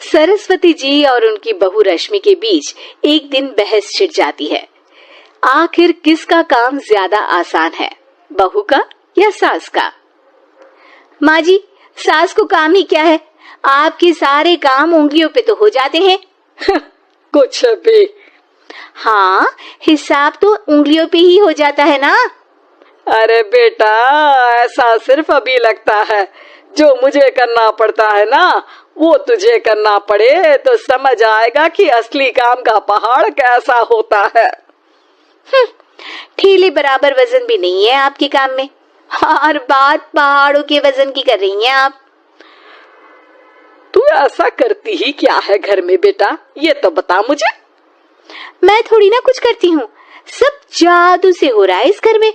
सरस्वती जी और उनकी बहू रश्मि के बीच एक दिन बहस छिड़ जाती है। आखिर किसका काम ज्यादा आसान है, बहू का या सास का? माँ जी, सास को काम ही क्या है, आपके सारे काम उंगलियों पे तो हो जाते हैं। कुछ भी। हाँ, हिसाब तो उंगलियों पे ही हो जाता है ना। अरे बेटा, ऐसा सिर्फ अभी लगता है। जो मुझे करना पड़ता है ना, वो तुझे करना पड़े तो समझ आएगा कि असली काम का पहाड़ कैसा होता है। ठेले बराबर वजन भी नहीं है आपके काम में, हर बात पहाड़ों के वजन की कर रही हैं आप। तू ऐसा करती ही क्या है घर में बेटा, ये तो बता मुझे। मैं थोड़ी ना कुछ करती हूँ, सब जादू से हो रहा है इस घर में।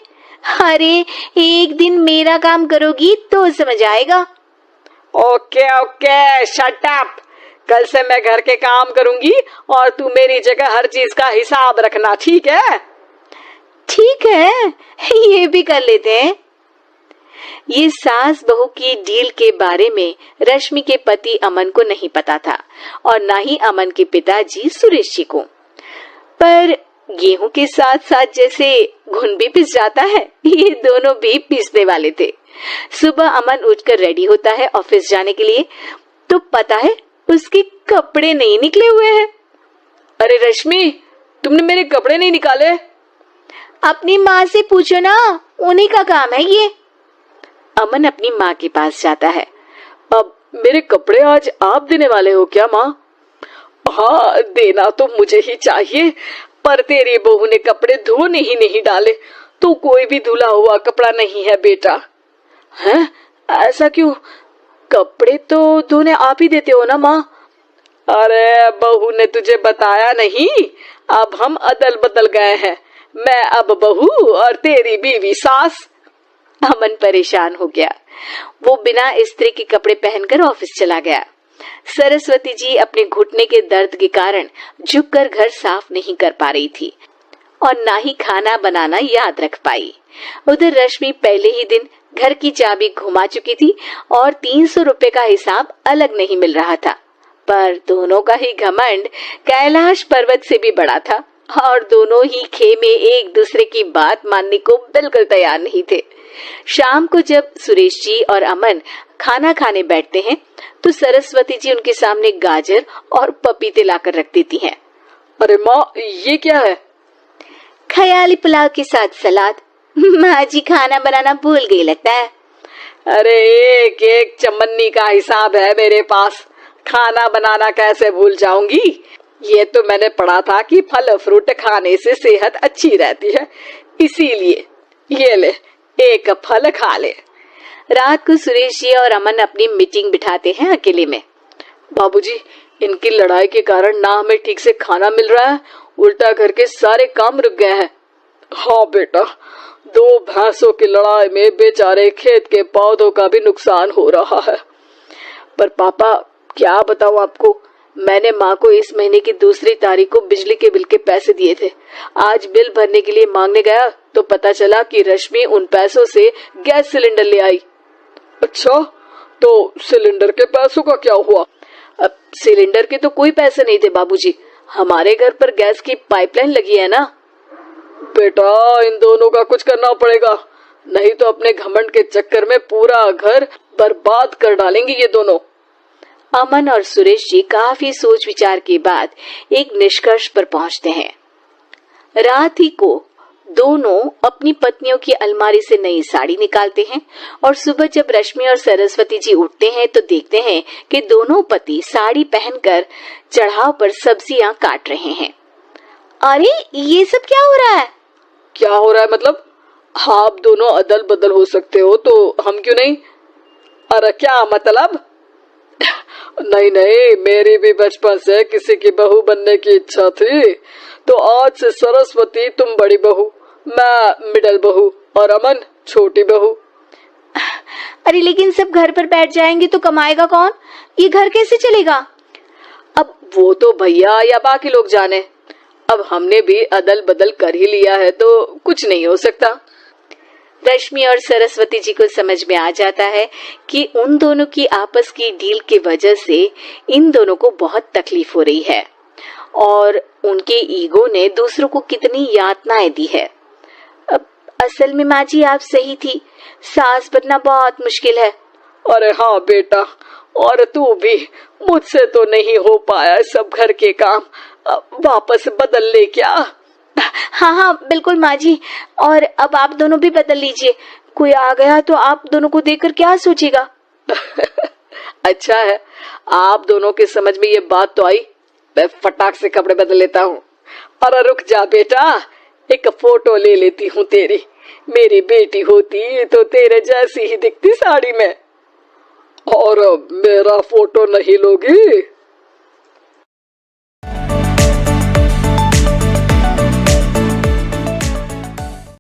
अरे एक दिन मेरा काम करोगी तो समझ आएगा। Okay okay, shut up. कल से मैं घर के काम करूंगी और तू मेरी जगह हर चीज का हिसाब रखना, ठीक है? ठीक है, ये भी कर लेते हैं। ये सास बहू की डील के बारे में रश्मि के पति अमन को नहीं पता था और ना ही अमन के पिताजी सुरेश जी को। पर गेहूं के साथ साथ जैसे घुन भी पिस जाता है, ये दोनों भी पिसने वाले थे। सुबह अमन उठकर रेडी होता है ऑफिस जाने के लिए, तो पता है उसके कपड़े नहीं निकले हुए हैं। अरे रश्मि, तुमने मेरे कपड़े नहीं निकाले? अपनी माँ से पूछो ना, उन्हीं का काम है ये। अमन अपनी माँ के पास जाता है। अब मेरे कपड़े आज आप देने वाले हो क्या माँ? हाँ, देना तो मुझे ही चाहिए, पर तेरी बहू ने कपड़े धोने ही नहीं डाले, तो कोई भी धुला हुआ कपड़ा नहीं है बेटा। हैं? ऐसा क्यों? कपड़े तो धोने आप ही देते हो ना माँ? अरे बहू ने तुझे बताया नहीं, अब हम अदल बदल गए हैं। मैं अब बहू और तेरी बीवी सास। अमन परेशान हो गया। वो बिना इस्त्री के कपड़े पहनकर ऑफिस चला गया। सरस्वती जी अपने घुटने के दर्द के कारण झुककर घर साफ नहीं कर पा रही थी और ना ही खाना बनाना याद रख पाई। उधर रश्मि पहले ही दिन घर की चाबी घुमा चुकी थी और 300 रुपए का हिसाब अलग नहीं मिल रहा था। पर दोनों का ही घमंड कैलाश पर्वत से भी बड़ा था और दोनों ही खेमे एक दूसरे की बात मानने को बिल्कुल तैयार नहीं थे। शाम को जब सुरेश जी और अमन खाना खाने बैठते हैं तो सरस्वती जी उनके सामने गाजर और पपीते लाकर रख देती हैं। अरे माँ, ये क्या है? ख्याली पुलाव के साथ सलाद। माँ जी खाना बनाना भूल गई लगता है। अरे एक एक चमन्नी का हिसाब है मेरे पास, खाना बनाना कैसे भूल जाऊंगी? ये तो मैंने पढ़ा था कि फल फ्रूट खाने से सेहत अच्छी रहती है, इसीलिए ये ले, एक फल खा ले। रात को सुरेश जी और अमन अपनी मीटिंग बिठाते हैं अकेले में। बाबूजी, इनकी लड़ाई के कारण ना हमें ठीक से खाना मिल रहा है, उल्टा घर के सारे काम रुक गए हैं। हाँ बेटा, 2 भैंसों की लड़ाई में बेचारे खेत के पौधों का भी नुकसान हो रहा है। पर पापा, क्या बताऊं आपको, मैंने माँ को इस महीने की 2 तारीख को बिजली के बिल के पैसे दिए थे। आज बिल भरने के लिए मांगने गया तो पता चला कि रश्मि उन पैसों से गैस सिलेंडर ले आई। अच्छा, तो सिलेंडर के पैसों का क्या हुआ? अब सिलेंडर के तो कोई पैसे नहीं थे बाबूजी, हमारे घर पर गैस की पाइपलाइन लगी है ना। बेटा, इन दोनों का कुछ करना पड़ेगा, नहीं तो अपने घमंड के चक्कर में पूरा घर बर्बाद कर डालेंगे ये दोनों। अमन और सुरेश जी काफी सोच विचार के बाद एक निष्कर्ष पर पहुंचते हैं। रात ही को दोनों अपनी पत्नियों की अलमारी से नई साड़ी निकालते हैं और सुबह जब रश्मि और सरस्वती जी उठते हैं तो देखते हैं कि दोनों पति साड़ी पहनकर चढ़ाव पर सब्जियां काट रहे हैं। अरे ये सब क्या हो रहा है? क्या हो रहा है मतलब? हाँ, आप दोनों अदल बदल हो सकते हो तो हम क्यों नहीं? अरे क्या मतलब? नहीं नहीं, मेरी भी बचपन से किसी की बहू बनने की इच्छा थी, तो आज से सरस्वती तुम बड़ी बहू, मैं मिडल बहू और अमन छोटी बहू। अरे लेकिन सब घर पर बैठ जाएंगे तो कमाएगा कौन? ये घर कैसे चलेगा? अब वो तो भैया या बाकी लोग जाने, अब हमने भी अदल बदल कर ही लिया है तो कुछ नहीं हो सकता। रश्मि और सरस्वती जी को समझ में आ जाता है कि उन दोनों की आपस की डील की वजह से इन दोनों को बहुत तकलीफ हो रही है और उनके ईगो ने दूसरों को कितनी यातनाएं दी है। अब असल में माँ जी आप सही थी, सास बनना बहुत मुश्किल है। अरे हाँ बेटा, और तू भी, मुझसे तो नहीं हो पाया सब घर के काम, वापस बदल ले क्या? हाँ हाँ बिल्कुल माँ जी, और अब आप दोनों भी बदल लीजिए, कोई आ गया तो आप दोनों को देखकर क्या सोचेगा। अच्छा है, आप दोनों के समझ में ये बात तो आई, मैं फटाक से कपड़े बदल लेता हूँ। अरे रुक जा बेटा, एक फोटो ले लेती हूँ तेरी, मेरी बेटी होती तो तेरे जैसी ही दिखती साड़ी में। और मेरा फोटो नहीं लोगी?